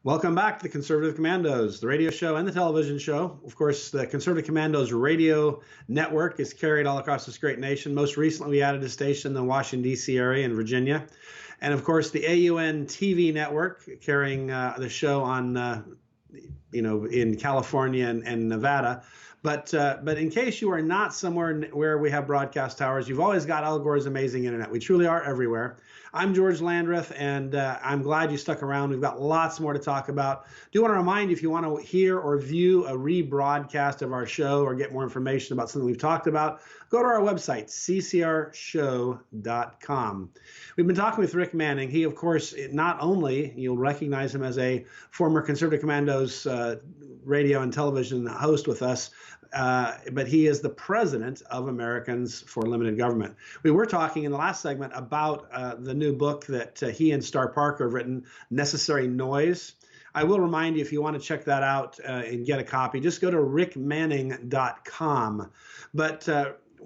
Welcome back to the Conservative Commandos, the radio show and the television show. Of course, the Conservative Commandos radio network is carried all across this great nation. Most recently, we added a station in the Washington, D.C. area in Virginia. And of course, the AUN TV network carrying the show on, in California and Nevada. But in case you are not somewhere where we have broadcast towers, you've always got Al Gore's amazing internet. We truly are everywhere. I'm George Landreth, and I'm glad you stuck around. We've got lots more to talk about. Do want to remind you, if you want to hear or view a rebroadcast of our show or get more information about something we've talked about, go to our website, ccrshow.com. We've been talking with Rick Manning. He, of course, not only, you'll recognize him as a former Conservative Commandos radio and television host with us, but he is the president of Americans for Limited Government. We were talking in the last segment about the new book that he and Star Parker have written, Necessary Noise. I will remind you, if you want to check that out and get a copy, just go to rickmanning.com. But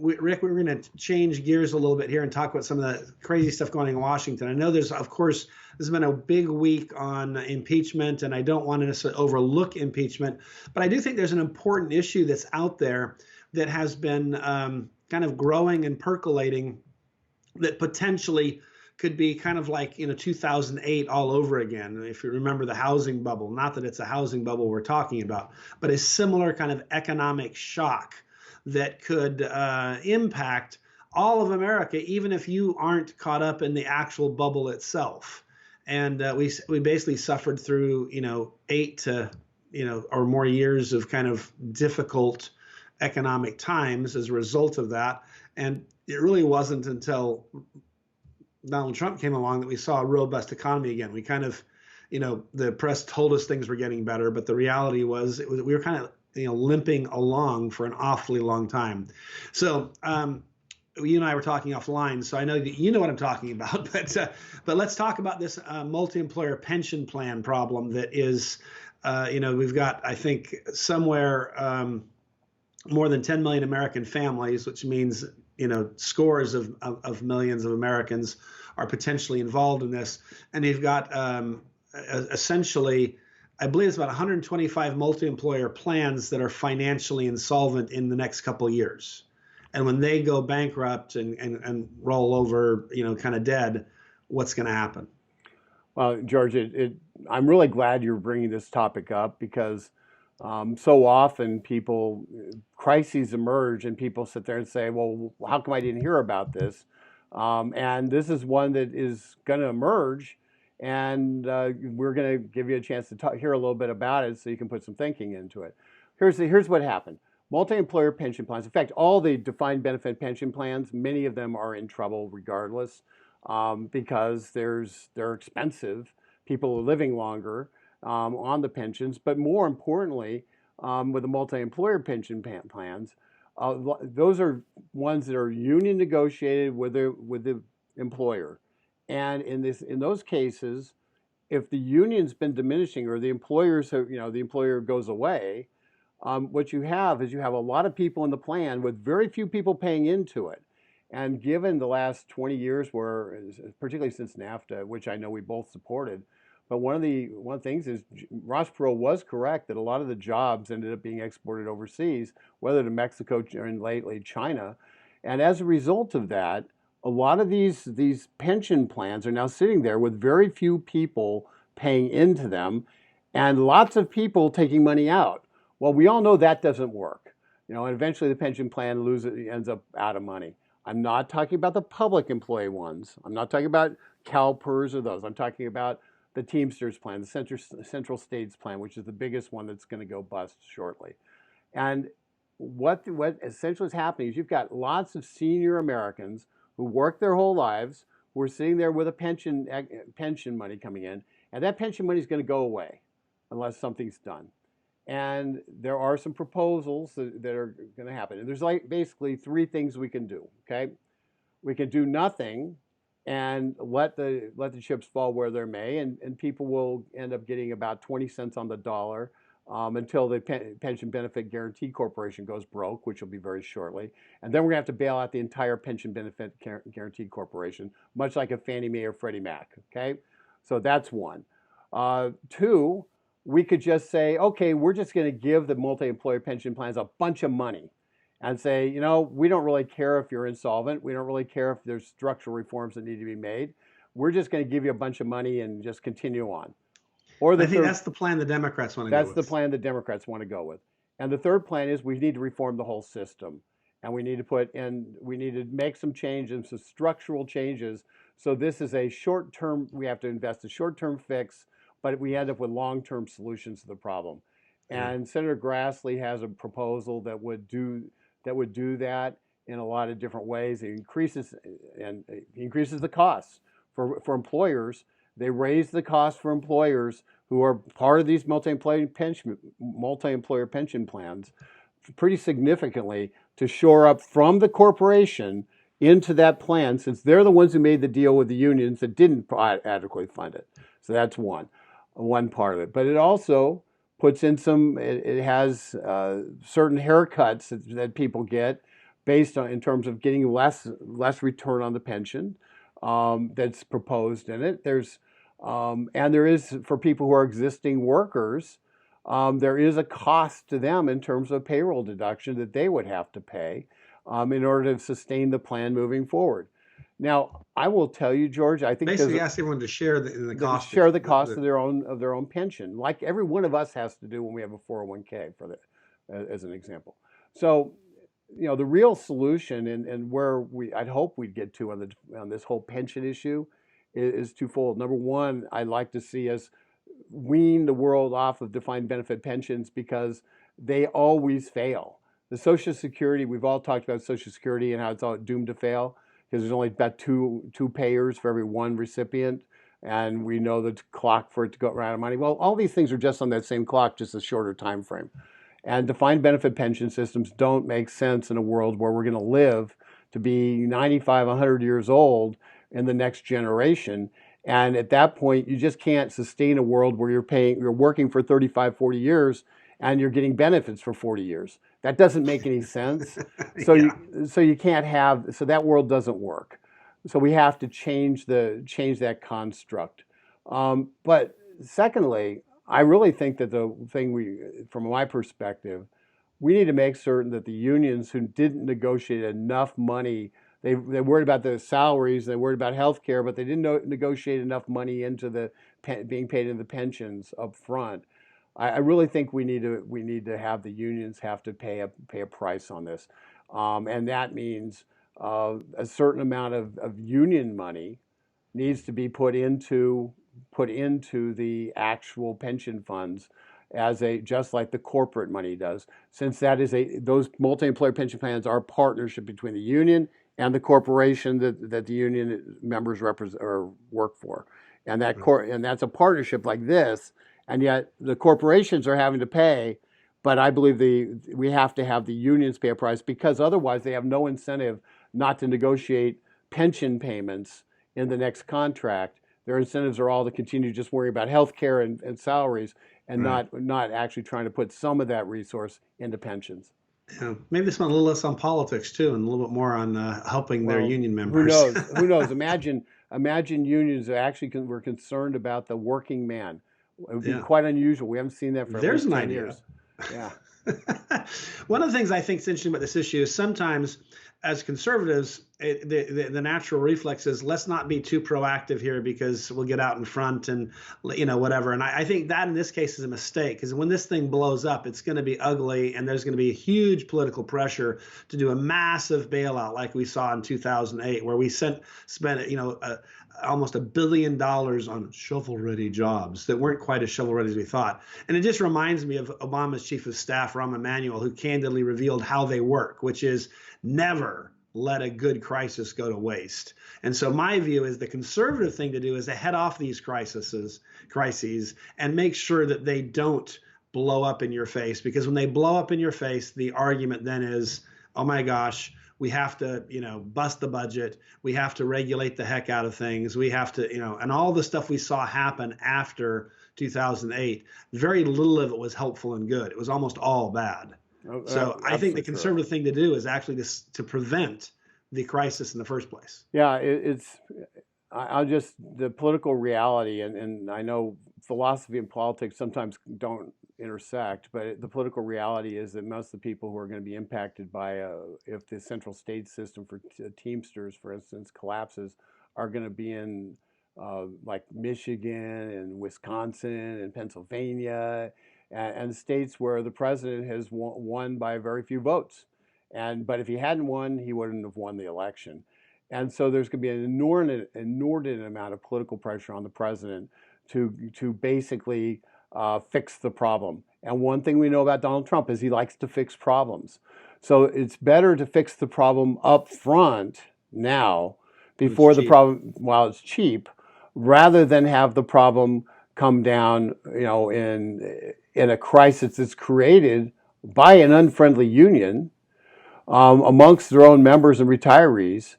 Rick, we're going to change gears a little bit here and talk about some of the crazy stuff going on in Washington. I know there's, of course, this has been a big week on impeachment, and I don't want to necessarily overlook impeachment, but I do think there's an important issue that's out there that has been kind of growing and percolating that potentially could be kind of like 2008 all over again. If you remember the housing bubble, not that it's a housing bubble we're talking about, but a similar kind of economic shock that could impact all of America, even if you aren't caught up in the actual bubble itself. And we basically suffered through 8 to or more years of kind of difficult economic times as a result of that. And it really wasn't until Donald Trump came along that we saw a robust economy again. We kind of, the press told us things were getting better, but the reality was we were kind of limping along for an awfully long time. So you and I were talking offline, so I know that you know what I'm talking about. But let's talk about this multi-employer pension plan problem that is, we've got, I think, somewhere more than 10 million American families, which means scores of millions of Americans are potentially involved in this, and you've got essentially, I believe it's about 125 multi-employer plans that are financially insolvent in the next couple of years. And when they go bankrupt and roll over, kind of dead, what's going to happen? Well, George, I'm really glad you're bringing this topic up because so often crises emerge and people sit there and say, well, how come I didn't hear about this? And this is one that is going to emerge. And we're going to give you a chance to hear a little bit about it so you can put some thinking into it. Here's what happened. Multi-employer pension plans, in fact, all the defined benefit pension plans, many of them are in trouble regardless because they're expensive. People are living longer on the pensions. But more importantly, with the multi-employer pension plans, those are ones that are union negotiated with the employer. And in those cases, if the union's been diminishing or the employer goes away, what you have is a lot of people in the plan with very few people paying into it. And given the last 20 years, particularly since NAFTA, which I know we both supported, but one of the things is Ross Perot was correct that a lot of the jobs ended up being exported overseas, whether to Mexico and lately China. And as a result of that, a lot of these pension plans are now sitting there with very few people paying into them and lots of people taking money out. Well, we all know that doesn't work. And eventually the pension plan ends up out of money. I'm not talking about the public employee ones. I'm not talking about CalPERS or those. I'm talking about the Teamsters plan, the Central States plan, which is the biggest one that's going to go bust shortly. And what essentially is happening is you've got lots of senior Americans who work their whole lives, who are sitting there with a pension money coming in, and that pension money is going to go away unless something's done. And there are some proposals that are going to happen. And there's basically 3 things we can do, okay? We can do nothing and let the chips fall where they may, and people will end up getting about 20 cents on the dollar until the Pension Benefit Guaranty Corporation goes broke, which will be very shortly. And then we're going to have to bail out the entire Pension Benefit Guaranty Corporation, much like a Fannie Mae or Freddie Mac, okay? So that's one. Two, we could just say, okay, we're just going to give the multi-employer pension plans a bunch of money and say, we don't really care if you're insolvent. We don't really care if there's structural reforms that need to be made. We're just going to give you a bunch of money and just continue on. Or I think that's the plan the Democrats want to go that's the with. plan the Democrats want to go with. And the third plan is we need to reform the whole system. And we need to make some changes, some structural changes. So this is a short-term, we have to invest a short-term fix, but we end up with long-term solutions to the problem. Yeah. And Senator Grassley has a proposal that would do that in a lot of different ways. It increases the costs for employers. They raise the cost for employers who are part of these multi-employer pension plans pretty significantly to shore up from the corporation into that plan, since they're the ones who made the deal with the unions that didn't adequately fund it. So that's one part of it. But it also puts in it has certain haircuts that people get based on, in terms of getting less return on the pension that's proposed in it. And there is, for people who are existing workers, there is a cost to them in terms of payroll deduction that they would have to pay in order to sustain the plan moving forward. Now, I will tell you, George, I think basically ask everyone to share the cost. Share the cost of their own pension, like every one of us has to do when we have a 401k, as an example. So, the real solution and where I'd hope we'd get to on this whole pension issue is twofold. Number one, I'd like to see us wean the world off of defined benefit pensions because they always fail. The Social Security, we've all talked about Social Security and how it's all doomed to fail because there's only about two payers for every one recipient, and we know the clock for it to go around of money. Well, all these things are just on that same clock, just a shorter time frame. And defined benefit pension systems don't make sense in a world where we're going to live to be 95, 100 years old in the next generation. And at that point, you just can't sustain a world where you're working for 35, 40 years and you're getting benefits for 40 years. That doesn't make any sense. So you can't have, so that world doesn't work. So we have to change that construct. But secondly, I really think that the thing from my perspective, we need to make certain that the unions who didn't negotiate enough money, they worried about the salaries, they worried about health care, but they didn't negotiate enough money into being paid into the pensions up front. I really think we need to have the unions have to pay a price on this, and that means a certain amount of union money needs to be put into the actual pension funds just like the corporate money does, since those multi-employer pension plans are a partnership between the union and the corporation that the union members represent or work for, and that's a partnership like this, and yet the corporations are having to pay, but I believe we have to have the unions pay a price because otherwise they have no incentive not to negotiate pension payments in the next contract. Their incentives are all to continue just worrying about health care and salaries and not actually trying to put some of that resource into pensions. Yeah. Maybe they spend a little less on politics too, and a little bit more on helping their union members. Who knows? Who knows? Imagine unions that actually were concerned about the working man. It would be quite unusual. We haven't seen that for There's at least an 10 idea. years. Yeah. One of the things I think is interesting about this issue is sometimes as conservatives, the natural reflex is let's not be too proactive here because we'll get out in front and whatever. And I think that in this case is a mistake because when this thing blows up, it's going to be ugly and there's going to be a huge political pressure to do a massive bailout like we saw in 2008, where we spent almost $1 billion on shovel-ready jobs that weren't quite as shovel-ready as we thought. And it just reminds me of Obama's chief of staff, Rahm Emanuel, who candidly revealed how they work, which is never let a good crisis go to waste. And so my view is the conservative thing to do is to head off these crises and make sure that they don't blow up in your face, because when they blow up in your face, the argument then is, oh my gosh, we have to, bust the budget. We have to regulate the heck out of things. We have to, and all the stuff we saw happen after 2008, very little of it was helpful and good. It was almost all bad. So I think the conservative thing to do is actually to prevent the crisis in the first place. Yeah, I'll just, the political reality, and I know philosophy and politics sometimes don't intersect, but the political reality is that most of the people who are going to be impacted by if the central state system for Teamsters, for instance, collapses, are going to be in like Michigan and Wisconsin and Pennsylvania and states where the president has won by very few votes. But if he hadn't won, he wouldn't have won the election. And so there's going to be an inordinate amount of political pressure on the president to basically fix the problem. And one thing we know about Donald Trump is he likes to fix problems. So it's better to fix the problem up front now before the problem, while it's cheap, rather than have the problem come down, in a crisis that's created by an unfriendly union amongst their own members and retirees,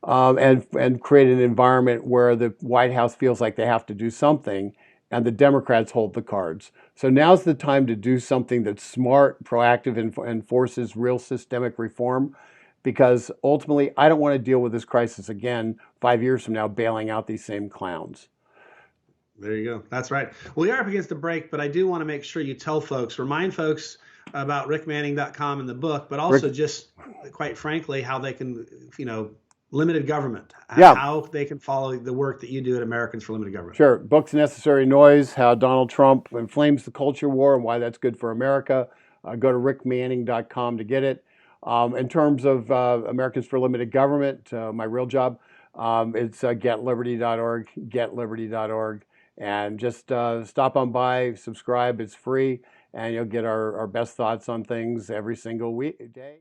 and create an environment where the White House feels like they have to do something, and the Democrats hold the cards. So now's the time to do something that's smart, proactive, and forces real systemic reform. Because ultimately, I don't want to deal with this crisis again 5 years from now, bailing out these same clowns. There you go. That's right. Well, we are up against the break, but I do want to make sure you tell folks, remind folks about rickmanning.com and the book, but also just quite frankly, how they can, limited government, how they can follow the work that you do at Americans for Limited Government. Sure. Book's Necessary Noise, how Donald Trump inflames the culture war and why that's good for America. Go to rickmanning.com to get it. In terms of Americans for Limited Government, my real job, it's getliberty.org, getliberty.org. And just stop on by, subscribe. It's free, and you'll get our best thoughts on things every single day.